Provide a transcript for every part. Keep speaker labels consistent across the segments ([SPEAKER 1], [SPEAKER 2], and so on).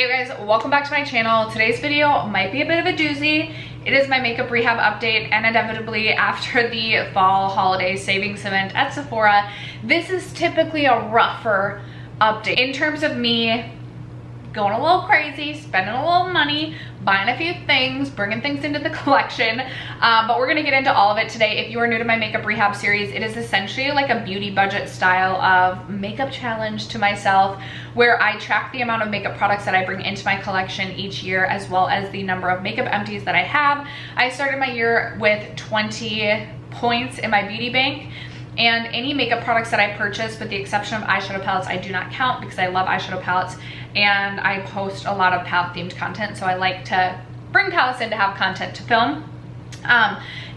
[SPEAKER 1] Hey guys, welcome back to my channel. Today's video might be a bit of a doozy. It is my makeup rehab update, and inevitably after the fall holiday savings event at Sephora, this is typically a rougher update in terms of me going a little crazy, spending a little money, buying a few things, bringing things into the collection, but we're gonna get into all of it today. If you are new to my makeup rehab series, it is essentially like a beauty budget style of makeup challenge to myself, where I track the amount of makeup products that I bring into my collection each year, as well as the number of makeup empties that I have. I started my year with 20 points in my beauty bank, and any makeup products that I purchase, with the exception of eyeshadow palettes, I do not count because I love eyeshadow palettes and I post a lot of palette themed content, so I like to bring palettes in to have content to film.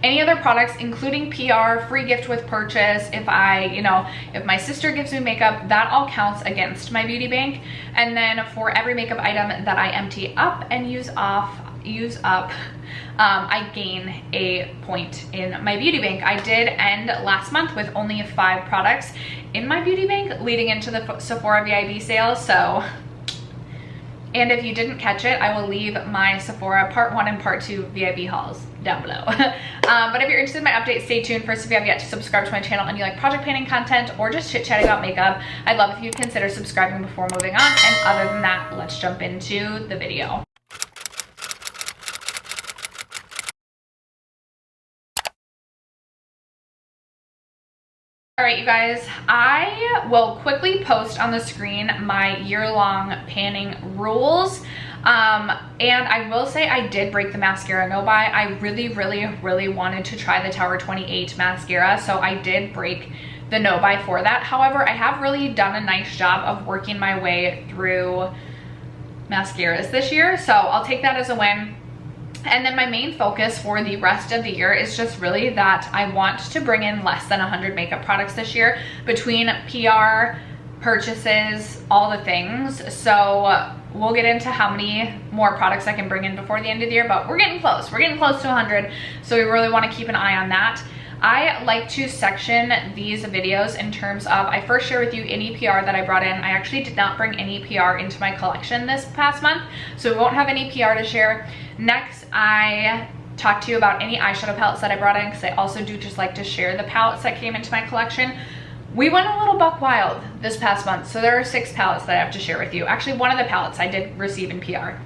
[SPEAKER 1] Any other products, including PR, free gift with purchase, if my sister gives me makeup, that all counts against my beauty bank. And then for every makeup item that I empty up and use up, I gain a point in my beauty bank. I did end last month with only 5 products in my beauty bank leading into the Sephora VIB sale, so. And if you didn't catch it, I will leave my Sephora part 1 and part 2 VIB hauls down below. But if you're interested in my update, stay tuned. First, if you have yet to subscribe to my channel and you like project painting content or just chit-chatting about makeup, I'd love if you'd consider subscribing before moving on. And other than that, let's jump into the video. All right, you guys, I will quickly post on the screen my year-long panning rules. And I will say I did break the mascara no-buy. I really wanted to try the Tower 28 mascara, so I did break the no-buy for that. However, I have really done a nice job of working my way through mascaras this year, so I'll take that as a win. And then my main focus for the rest of the year is just really that I want to bring in less than 100 makeup products this year, between PR, purchases, all the things. So we'll get into how many more products I can bring in before the end of the year, but we're getting close. We're getting close to 100, so we really want to keep an eye on that. I like to section these videos in terms of, I first share with you any PR that I brought in. I actually did not bring any PR into my collection this past month, so we won't have any PR to share. Next, I talk to you about any eyeshadow palettes that I brought in, because I also do just like to share the palettes that came into my collection. We went a little buck wild this past month, so there are 6 palettes that I have to share with you. Actually, one of the palettes I did receive in PR.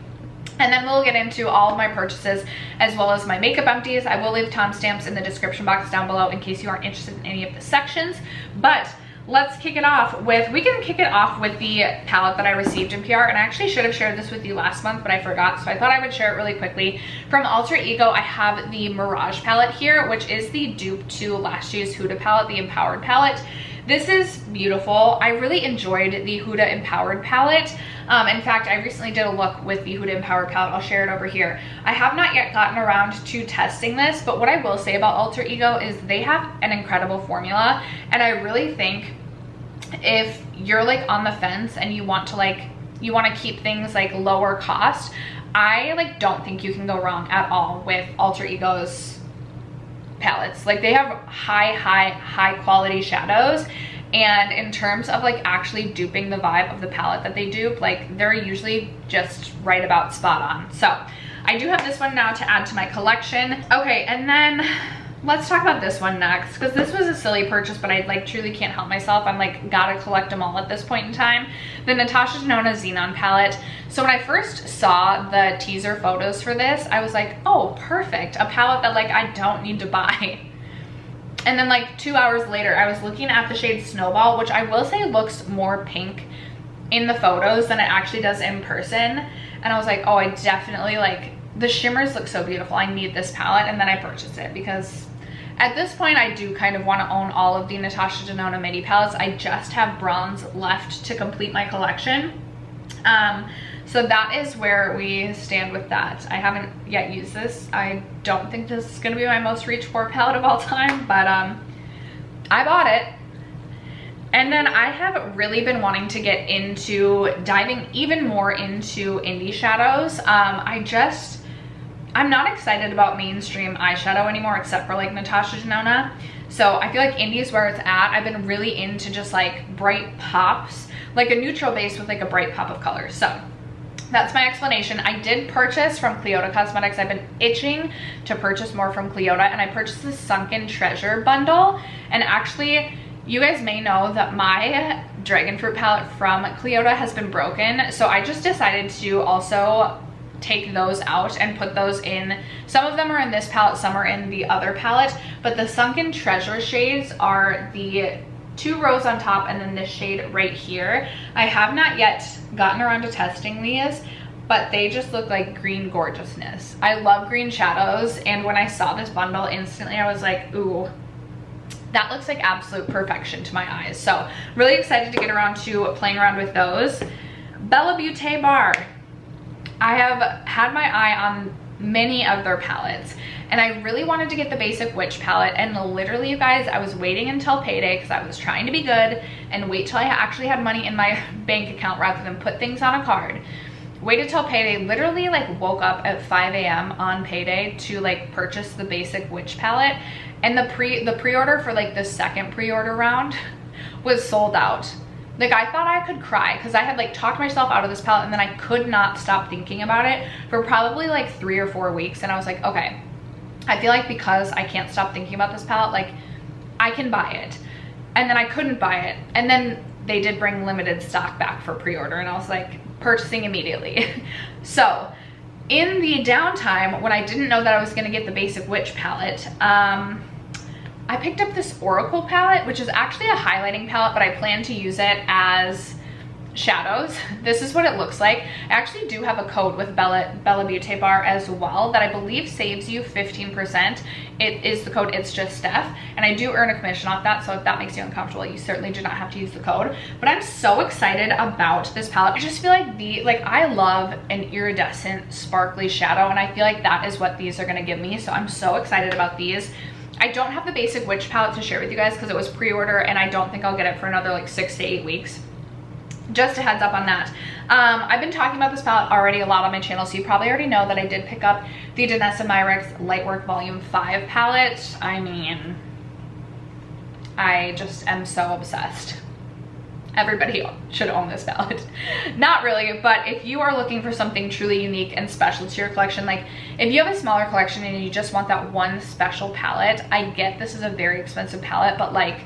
[SPEAKER 1] And then we'll get into all of my purchases as well as my makeup empties. I will leave timestamps in the description box down below in case you aren't interested in any of the sections. But let's kick it off with, we can kick it off with the palette that I received in PR. And I actually should have shared this with you last month, but I forgot, so I thought I would share it really quickly. From Alter Ego, I have the Mirage palette here, which is the dupe to last year's Huda palette, the Empowered palette. This is beautiful. I really enjoyed the Huda Empowered palette. In fact, I recently did a look with the Huda Empowered palette. I'll share it over here. I have not yet gotten around to testing this, but what I will say about Alter Ego is they have an incredible formula, and I really think if you're like on the fence and you want to keep things like lower cost, I don't think you can go wrong at all with Alter Ego's palettes. Like, they have high quality shadows, and in terms of actually duping the vibe of the palette that they dupe, they're usually just right about spot on. So I do have this one now to add to my collection. Okay, and then let's talk about this one next, because this was a silly purchase, but I truly can't help myself. I'm gotta collect them all at this point in time. The Natasha Denona Xenon palette. So when I first saw the teaser photos for this, I was like, oh, perfect, a palette that I don't need to buy. And then 2 hours later, I was looking at the shade Snowball, which I will say looks more pink in the photos than it actually does in person. And I was like, oh, I definitely the shimmers look so beautiful. I need this palette. And then I purchased it because at this point I do kind of want to own all of the Natasha Denona midi palettes. I just have bronze left to complete my collection. So that is where we stand with that. I haven't yet used this. I don't think this is gonna be my most reached for palette of all time, but I bought it. And then I have really been wanting to get into diving even more into indie shadows. I'm not excited about mainstream eyeshadow anymore, except for Natasha Denona. So I feel like indie is where it's at. I've been really into just bright pops, a neutral base with a bright pop of color. So that's my explanation. I did purchase from Cliondah Cosmetics. I've been itching to purchase more from Cliondah, and I purchased the Sunken Treasure bundle. And actually, you guys may know that my dragon fruit palette from Cliondah has been broken, so I just decided to also take those out and put those in. Some of them are in this palette, some are in the other palette, but the Sunken Treasure shades are the 2 rows on top and then this shade right here. I have not yet gotten around to testing these, but they just look like green gorgeousness. I love green shadows, and when I saw this bundle, instantly I was like, ooh, that looks like absolute perfection to my eyes. So really excited to get around to playing around with those. Bella Beauté Bar. I have had my eye on many of their palettes, and I really wanted to get the Basic Witch palette, and literally, you guys, I was waiting until payday because I was trying to be good and wait till I actually had money in my bank account rather than put things on a card. Waited till payday, literally like woke up at 5 a.m. on payday to like purchase the Basic Witch palette, and the pre-order for like the second pre-order round was sold out. Like, I thought I could cry because I had like talked myself out of this palette, and then I could not stop thinking about it for probably like 3 or 4 weeks. And I was like, okay, I feel like because I can't stop thinking about this palette, like I can buy it. And then I couldn't buy it. And then they did bring limited stock back for pre-order, and I was like purchasing immediately. So in the downtime, when I didn't know that I was gonna get the Basic Witch palette, I picked up this Oracle palette, which is actually a highlighting palette, but I plan to use it as shadows. This is what it looks like. I actually do have a code with Bella Beauté Bar as well that I believe saves you 15%. It is the code itsjustSteph, and I do earn a commission off that, so if that makes you uncomfortable, you certainly do not have to use the code. But I'm so excited about this palette. I just feel like I love an iridescent sparkly shadow, and I feel like that is what these are gonna give me, so I'm so excited about these. I don't have the Basic Witch palette to share with you guys because it was pre-order, and I don't think I'll get it for another like 6 to 8 weeks. Just a heads up on that. I've been talking about this palette already a lot on my channel, so you probably already know that I did pick up the Danessa Myricks Lightwork Volume 5 palette. I mean, I just am so obsessed. Everybody should own this palette. Not really, but if you are looking for something truly unique and special to your collection, like if you have a smaller collection and you just want that one special palette, I get this is a very expensive palette, but like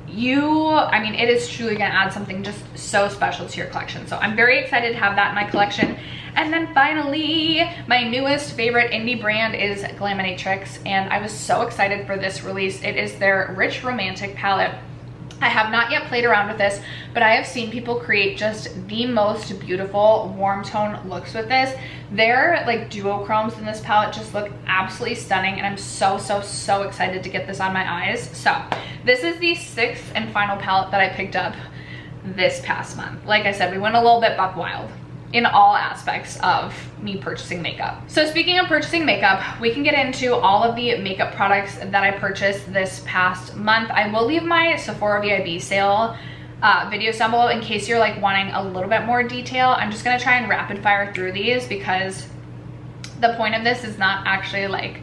[SPEAKER 1] I mean, it is truly gonna add something just so special to your collection. So I'm very excited to have that in my collection. And then finally, my newest favorite indie brand is Glaminatrix, and I was so excited for this release. It is their Rich Romantic palette. I have not yet played around with this, but I have seen people create just the most beautiful warm tone looks with this. Their like duochromes in this palette just look absolutely stunning, and I'm so excited to get this on my eyes. So this is the 6th and final palette that I picked up this past month. Like I said, we went a little bit buck wild in all aspects of me purchasing makeup. So speaking of purchasing makeup, we can get into all of the makeup products that I purchased this past month. I will leave my Sephora VIB sale videos down below in case you're like wanting a little bit more detail. I'm just gonna try and rapid fire through these because the point of this is not actually like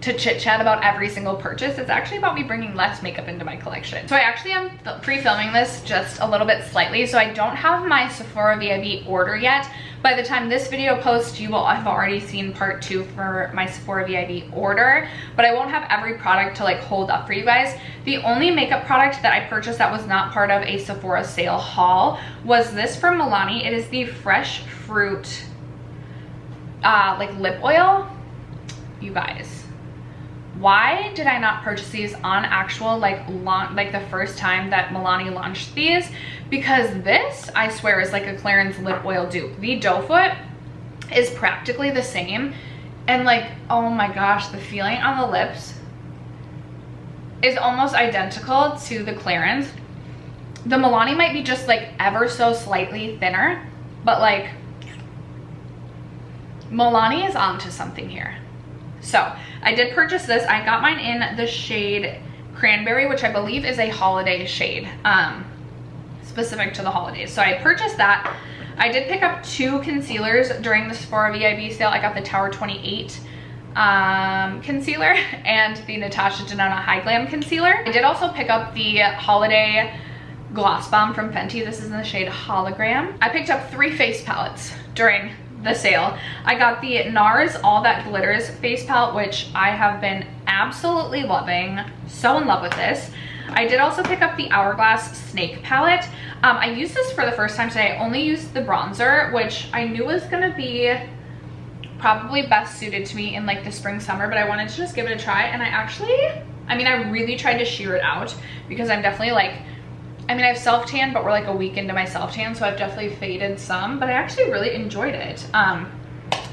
[SPEAKER 1] to chit chat about every single purchase. It's actually about me bringing less makeup into my collection. So I actually am pre-filming this just a little bit slightly, so I don't have my Sephora VIB order yet. By the time this video posts, you will have already seen part 2 for my Sephora VIB order, but I won't have every product to like hold up for you guys. The only makeup product that I purchased that was not part of a Sephora sale haul was this from Milani. It is the Fresh Fruit like lip oil. You guys, why did I not purchase these on actual like the first time that Milani launched these? Because this, I swear, is like a Clarins lip oil dupe. The doe foot is practically the same, and like, oh my gosh, the feeling on the lips is almost identical to the Clarins. The Milani might be just like ever so slightly thinner, but like Milani is onto something here. So I did purchase this. I got mine in the shade Cranberry, which I believe is a holiday shade, specific to the holidays. So I purchased that. I did pick up 2 concealers during the Sephora VIB sale. I got the Tower 28 concealer and the Natasha Denona High Glam concealer. I did also pick up the holiday gloss bomb from Fenty. This is in the shade Hologram. I picked up 3 face palettes during the sale. I got the NARS All That Glitters face palette, which I have been absolutely loving. So in love with this. I did also pick up the Hourglass Snake palette. I used this for the first time today. I only used the bronzer, which I knew was gonna be probably best suited to me in like the spring summer, but I wanted to just give it a try. And I really tried to sheer it out because I'm definitely like, I have self-tan, but we're like a week into my self-tan, so I've definitely faded some, but I actually really enjoyed it.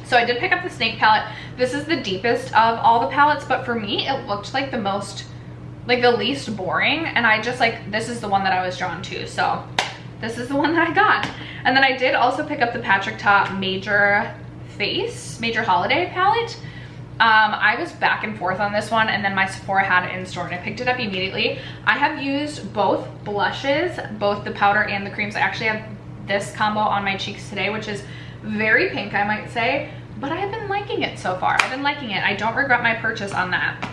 [SPEAKER 1] So I did pick up the Snake palette. This is the deepest of all the palettes, but for me, it looked like the least boring, and I just like, this is the one that I was drawn to, so this is the one that I got. And then I did also pick up the Patrick Ta Major Holiday palette. I was back and forth on this one, and then my Sephora had it in store and I picked it up immediately. I have used both blushes, both the powder and the creams. I actually have this combo on my cheeks today, which is very pink, I might say, but I have been liking it so far. I've been liking it. I don't regret my purchase on that.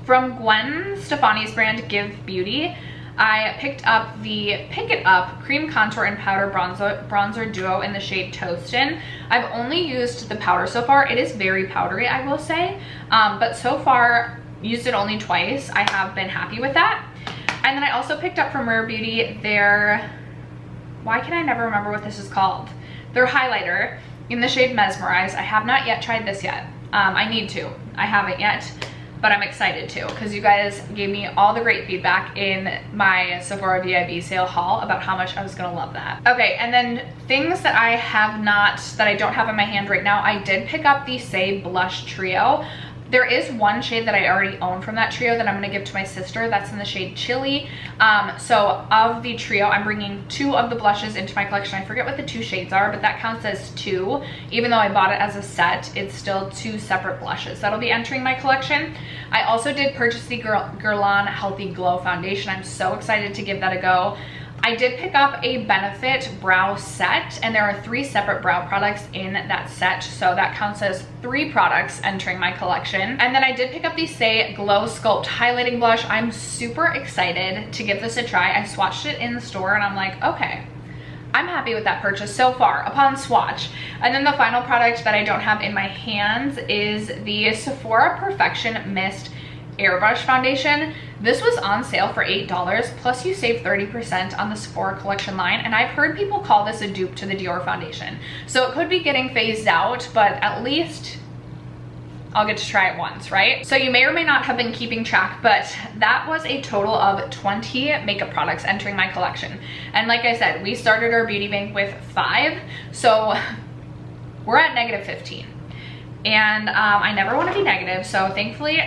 [SPEAKER 1] From Gwen Stefani's brand Give Beauty, I picked up the Pick It Up Cream Contour and Powder Bronzer Duo in the shade Toastin'. I've only used the powder so far. It is very powdery, I will say, but so far, used it only twice. I have been happy with that. And then I also picked up from Rare Beauty their, why can I never remember what this is called? Their highlighter in the shade Mesmerize. I have not yet tried this yet. I need to. I haven't yet, but I'm excited to because you guys gave me all the great feedback in my Sephora VIB sale haul about how much I was gonna love that. Okay, and then things that I don't have in my hand right now, I did pick up the Saie Blush Trio. There is one shade that I already own from that trio that I'm gonna give to my sister. That's in the shade Chili. So of the trio, I'm bringing 2 of the blushes into my collection. I forget what the 2 shades are, but that counts as 2. Even though I bought it as a set, it's still 2 separate blushes that'll be entering my collection. I also did purchase the Guerlain Healthy Glow Foundation. I'm so excited to give that a go. I did pick up a Benefit brow set, and there are 3 separate brow products in that set, so that counts as 3 products entering my collection. And then I did pick up the Saie Glow Sculpt Highlighting Blush. I'm super excited to give this a try. I swatched it in the store and I'm like, okay, I'm happy with that purchase so far upon swatch. And then the final product that I don't have in my hands is the Sephora Perfection Mist Airbrush Foundation. This was on sale for $8, plus you save 30% on the Sephora collection line, and I've heard people call this a dupe to the Dior foundation. So it could be getting phased out, but at least I'll get to try it once, right? So you may or may not have been keeping track, but that was a total of 20 makeup products entering my collection. And like I said, we started our beauty bank with 5, so we're at negative 15. And I never want to be negative, so thankfully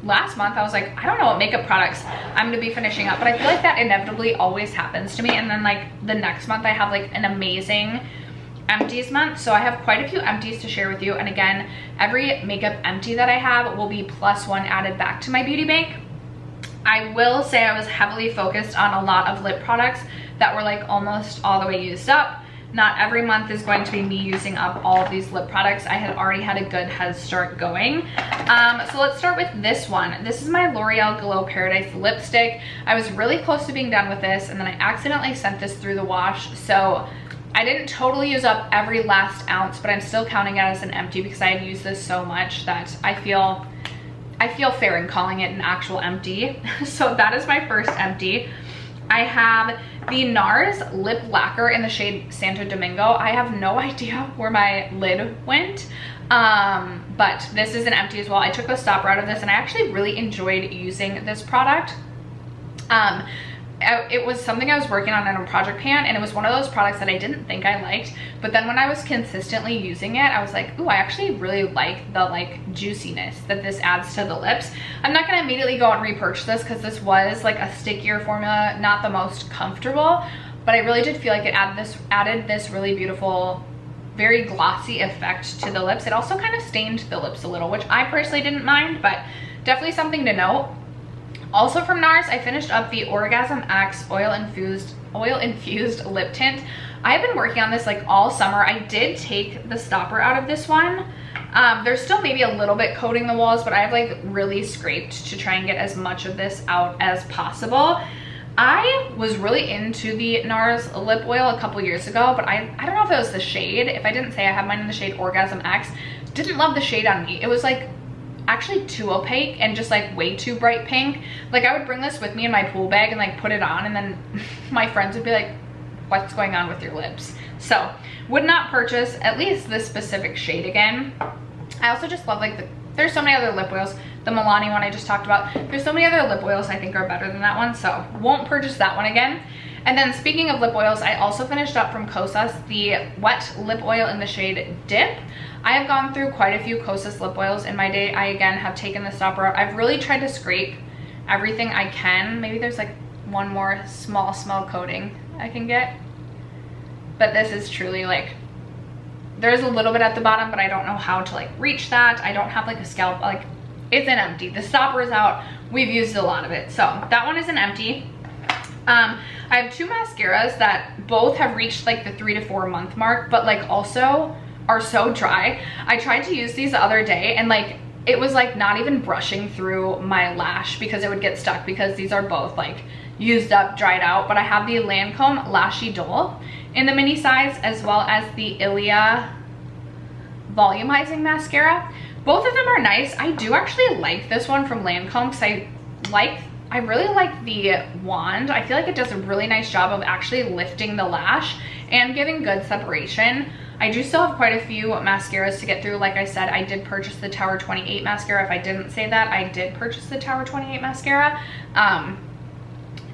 [SPEAKER 1] last month I was like, I don't know what makeup products I'm gonna be finishing up, but I feel like that inevitably always happens to me. And then like the next month I have like an amazing empties month, so I have quite a few empties to share with you. And again, every makeup empty that I have will be +1 added back to my beauty bank. I will say I was heavily focused on a lot of lip products that were like almost all the way used up. Not every month is going to be me using up all of these lip products. I had already had a good head start going. So let's start with this one. This is my L'Oreal Glow Paradise lipstick. I was really close to being done with this, and then I accidentally sent this through the wash. So I didn't totally use up every last ounce, but I'm still counting it as an empty because I had used this so much that I feel fair in calling it an actual empty. So that is my first empty. I have the NARS Lip Lacquer in the shade Santo Domingo. I have no idea where my lid went, but this is an empty as well. I took the stopper out of this and I actually really enjoyed using this product. It was something I was working on in a project pan, and it was one of those products that I didn't think I liked, but then when I was consistently using it, I was like, ooh, I actually really like the like juiciness that this adds to the lips. I'm not gonna immediately go out and repurchase this because this was like a stickier formula, not the most comfortable, but I really did feel like it added this really beautiful, very glossy effect to the lips. It also kind of stained the lips a little, which I personally didn't mind, but definitely something to note. Also from NARS, I finished up the Orgasm X Oil Infused Lip Tint. I have been working on this like all summer. I did take the stopper out of this one. There's still maybe a little bit coating the walls, but I've like really scraped to try and get as much of this out as possible. I was really into the NARS lip oil a couple years ago, but I don't know if it was the shade. If I didn't say, I have mine in the shade Orgasm X. Didn't love the shade on me. It was like actually too opaque and just like way too bright pink. Like I would bring this with me in my pool bag and like put it on, and then my friends would be like, what's going on with your lips? So would not purchase at least this specific shade again. I also just love like there's so many other lip oils. The Milani one I just talked about. There's so many other lip oils I think are better than that one, so won't purchase that one again. And then speaking of lip oils, I also finished up from Kosas the wet lip oil in the shade Dip. I have gone through quite a few Kosas lip oils in my day. I again have taken the stopper out. I've really tried to scrape everything I can. Maybe there's like one more small coating I can get. But this is truly like, there's a little bit at the bottom, but I don't know how to like reach that. I don't have like a scalp, like it's an empty. The stopper is out. We've used a lot of it. So that one is an empty. I have two mascaras that both have reached like the 3 to 4 month mark, but like also are so dry. I tried to use these the other day and like it was like not even brushing through my lash because it would get stuck, because these are both like used up, dried out. But I have the Lancome Lashy Dole in the mini size, as well as the Ilia volumizing mascara. Both of them are nice. I do actually like this one from Lancome because I really like the wand. I feel like it does a really nice job of actually lifting the lash and giving good separation. I do still have quite a few mascaras to get through. Like I said, I did purchase the Tower 28 mascara. If I didn't say that, I did purchase the Tower 28 mascara.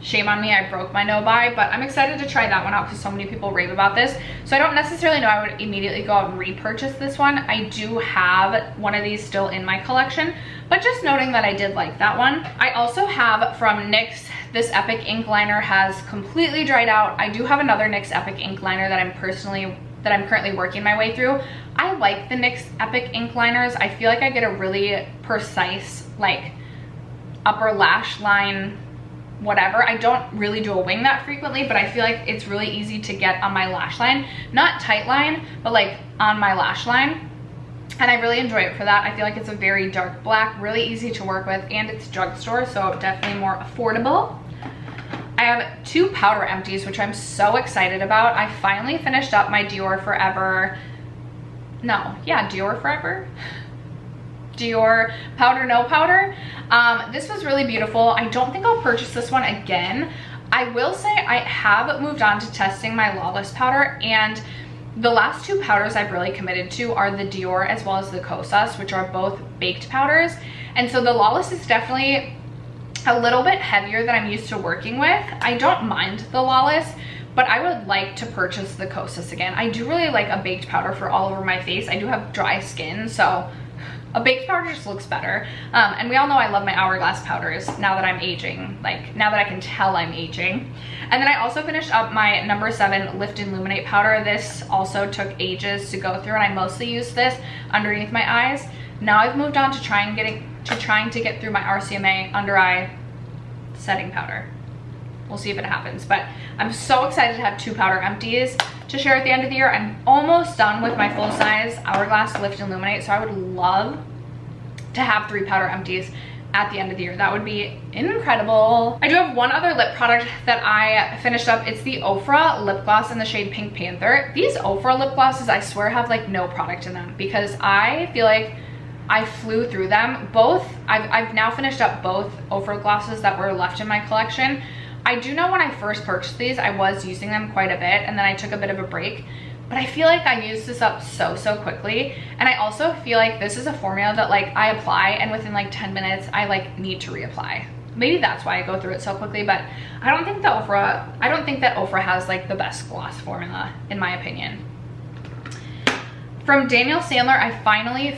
[SPEAKER 1] Shame on me, I broke my no buy, but I'm excited to try that one out because so many people rave about this. So I don't necessarily know I would immediately go out and repurchase this one. I do have one of these still in my collection, but just noting that I did like that one. I also have from NYX, this Epic ink liner has completely dried out. I do have another NYX Epic ink liner that I'm currently working my way through. I like the NYX Epic ink liners. I feel like I get a really precise like upper lash line whatever. I don't really do a wing that frequently, but I feel like it's really easy to get on my lash line. Not tight line, but like on my lash line. And I really enjoy it for that. I feel like it's a very dark black, really easy to work with, and it's drugstore, so definitely more affordable. I have two powder empties, which I'm so excited about. I finally finished up my Dior Forever Powder No Powder. This was really beautiful. I don't think I'll purchase this one again. I will say I have moved on to testing my Lawless powder, and the last two powders I've really committed to are the Dior as well as the Kosas, which are both baked powders. And so the Lawless is definitely a little bit heavier than I'm used to working with. I don't mind the Lawless, but I would like to purchase the Kosas again. I do really like a baked powder for all over my face. I do have dry skin, so a baked powder just looks better. And we all know I love my Hourglass powders now that I'm aging, like now that I can tell I'm aging. And then I also finished up my number 7 Lift and Illuminate powder. This also took ages to go through, and I mostly used this underneath my eyes. Now I've moved on to trying to get through my RCMA under eye setting powder. We'll see if it happens, but I'm so excited to have two powder empties to share at the end of the year. I'm almost done with my full size Hourglass Lift and Illuminate, so I would love to have 3 powder empties at the end of the year. That would be incredible. I do have one other lip product that I finished up. It's the Ofra lip gloss in the shade Pink Panther. These Ofra lip glosses, I swear, have like no product in them because I feel like I flew through them. Both, I've now finished up both Ofra glosses that were left in my collection. I do know when I first purchased these, I was using them quite a bit, and then I took a bit of a break. But I feel like I used this up so quickly. And I also feel like this is a formula that like I apply and within like 10 minutes, I like need to reapply. Maybe that's why I go through it so quickly, but I don't think that Ofra has like the best gloss formula in my opinion. From Daniel Sandler, I finally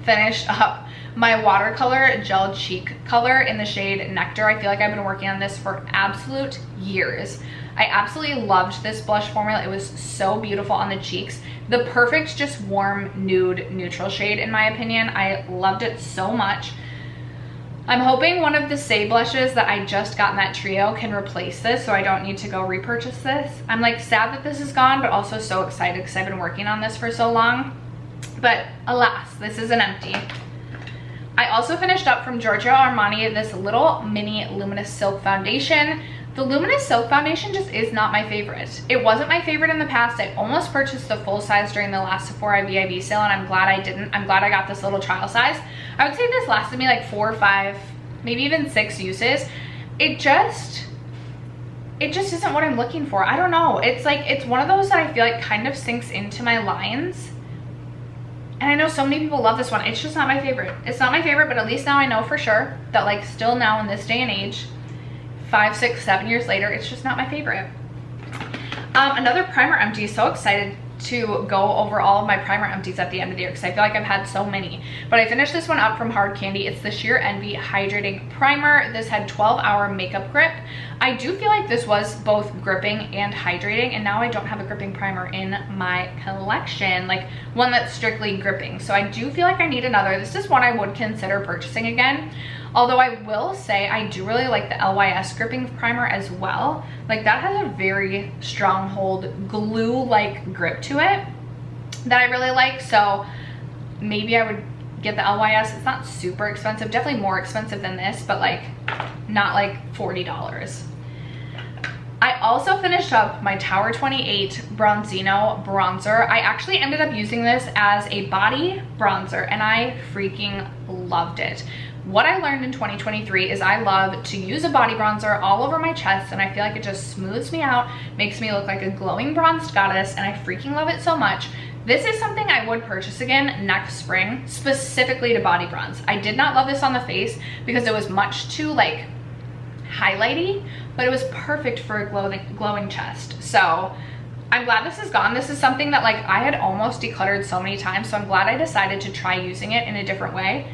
[SPEAKER 1] finished up my watercolor gel cheek color in the shade Nectar. I feel like I've been working on this for absolute years. I absolutely loved this blush formula. It was so beautiful on the cheeks. The perfect just warm nude neutral shade in my opinion. I loved it so much. I'm hoping one of the Saie blushes that I just got in that trio can replace this so I don't need to go repurchase this. I'm like sad that this is gone, but also so excited because I've been working on this for so long. But alas, this is an empty. I also finished up from Giorgio Armani this little mini luminous silk foundation. The luminous silk foundation just is not my favorite. It wasn't my favorite in the past. I almost purchased the full size during the last Sephora VIB sale, and I'm glad I didn't. I'm glad I got this little trial size. I would say this lasted me like 4 or 5, maybe even 6 uses. It just isn't what I'm looking for. I don't know. It's like, it's one of those that I feel like kind of sinks into my lines. And I know so many people love this one. It's just not my favorite. It's not my favorite, but at least now I know for sure that like still now in this day and age, 5, 6, 7 years later, it's just not my favorite. Another primer empty. So excited to go over all of my primer empties at the end of the year because I feel like I've had so many. But I finished this one up from Hard Candy. It's the Sheer Envy Hydrating Primer. This had 12-hour makeup grip. I do feel like this was both gripping and hydrating, and now I don't have a gripping primer in my collection, like one that's strictly gripping. So I do feel like I need another. This is one I would consider purchasing again. Although I will say I do really like the LYS gripping primer as well. Like that has a very strong hold glue-like grip to it that I really like. So maybe I would get the LYS. It's not super expensive, definitely more expensive than this, but like not like $40. I also finished up my Tower 28 Bronzino bronzer. I actually ended up using this as a body bronzer and I freaking loved it. What I learned in 2023 is I love to use a body bronzer all over my chest, and I feel like it just smooths me out, makes me look like a glowing bronzed goddess, and I freaking love it so much. This is something I would purchase again next spring, specifically to body bronze. I did not love this on the face because it was much too like highlighty, but it was perfect for a glowing chest. So I'm glad this is gone. This is something that like I had almost decluttered so many times, so I'm glad I decided to try using it in a different way,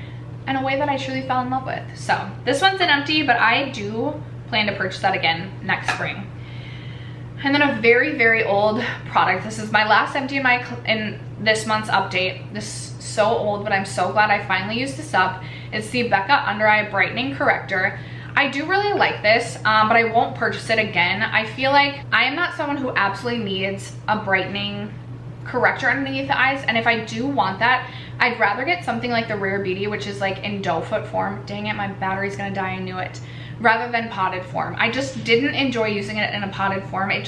[SPEAKER 1] and a way that I truly fell in love with. So this one's an empty, but I do plan to purchase that again next spring. And then a very, very old product. This is my last empty in this month's update. This is so old, but I'm so glad I finally used this up. It's the Becca Under Eye Brightening Corrector. I do really like this, but I won't purchase it again. I feel like I am not someone who absolutely needs a brightening corrector underneath the eyes, and if I do want that, I'd rather get something like the Rare Beauty, which is like in doe foot form. Dang it, my battery's gonna die, I knew it. Rather than potted form. I just didn't enjoy using it in a potted form. I'd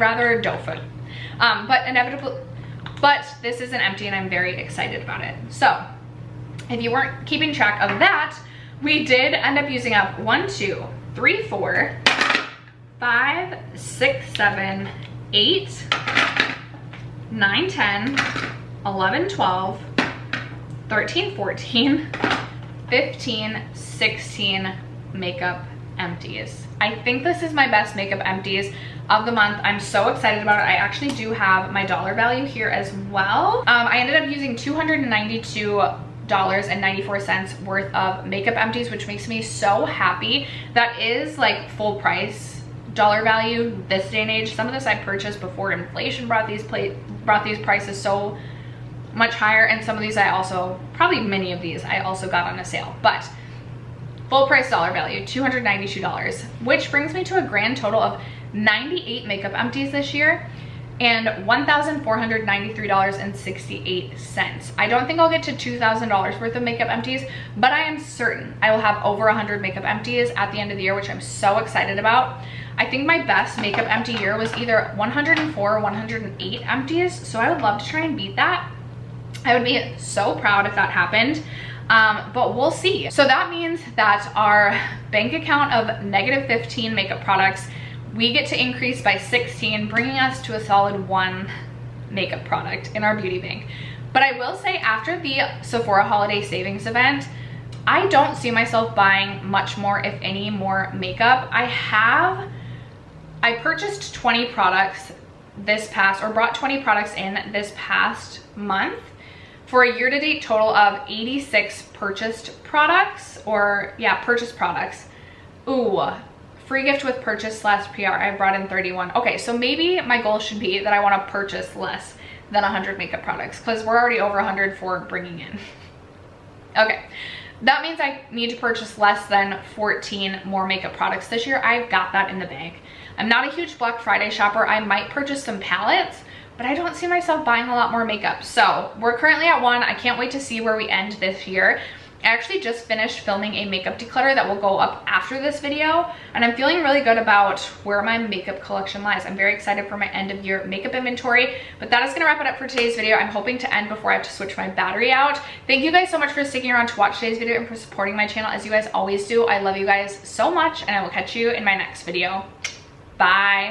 [SPEAKER 1] rather doe foot. But this is an empty and I'm very excited about it. So if you weren't keeping track of that, we did end up using up 1, 2, 3, 4, 5, 6, 7, 8, 9, 10, 11, 12, 13, 14, 15, 16 makeup empties. I think this is my best makeup empties of the month. I'm so excited about it. I actually do have my dollar value here as well. I ended up using $292.94 worth of makeup empties, which makes me so happy. That is like full price dollar value this day and age. Some of this I purchased before inflation brought these prices so much higher, and some of these I also, probably many of these I also got on a sale, but full price dollar value, $292, which brings me to a grand total of 98 makeup empties this year and $1,493.68. I don't think I'll get to $2,000 worth of makeup empties, but I am certain I will have over 100 makeup empties at the end of the year, which I'm so excited about. I think my best makeup empty year was either 104 or 108 empties, so I would love to try and beat that. I would be so proud if that happened, but we'll see. So that means that our bank account of -15 makeup products, we get to increase by 16, bringing us to a solid 1 makeup product in our beauty bank. But I will say, after the Sephora holiday savings event, I don't see myself buying much more, if any more makeup. I purchased 20 products brought 20 products in this past month, for a year-to-date total of 86 purchased products, purchased products. Ooh, free gift with purchase / PR, I brought in 31. Okay, so maybe my goal should be that I want to purchase less than 100 makeup products, because we're already over 100 for bringing in. Okay, that means I need to purchase less than 14 more makeup products this year. I've got that in the bag. I'm not a huge Black Friday shopper. I might purchase some palettes, but I don't see myself buying a lot more makeup. So we're currently at 1. I can't wait to see where we end this year. I actually just finished filming a makeup declutter that will go up after this video, and I'm feeling really good about where my makeup collection lies. I'm very excited for my end of year makeup inventory, but that is gonna wrap it up for today's video. I'm hoping to end before I have to switch my battery out. Thank you guys so much for sticking around to watch today's video and for supporting my channel as you guys always do. I love you guys so much, and I will catch you in my next video. Bye.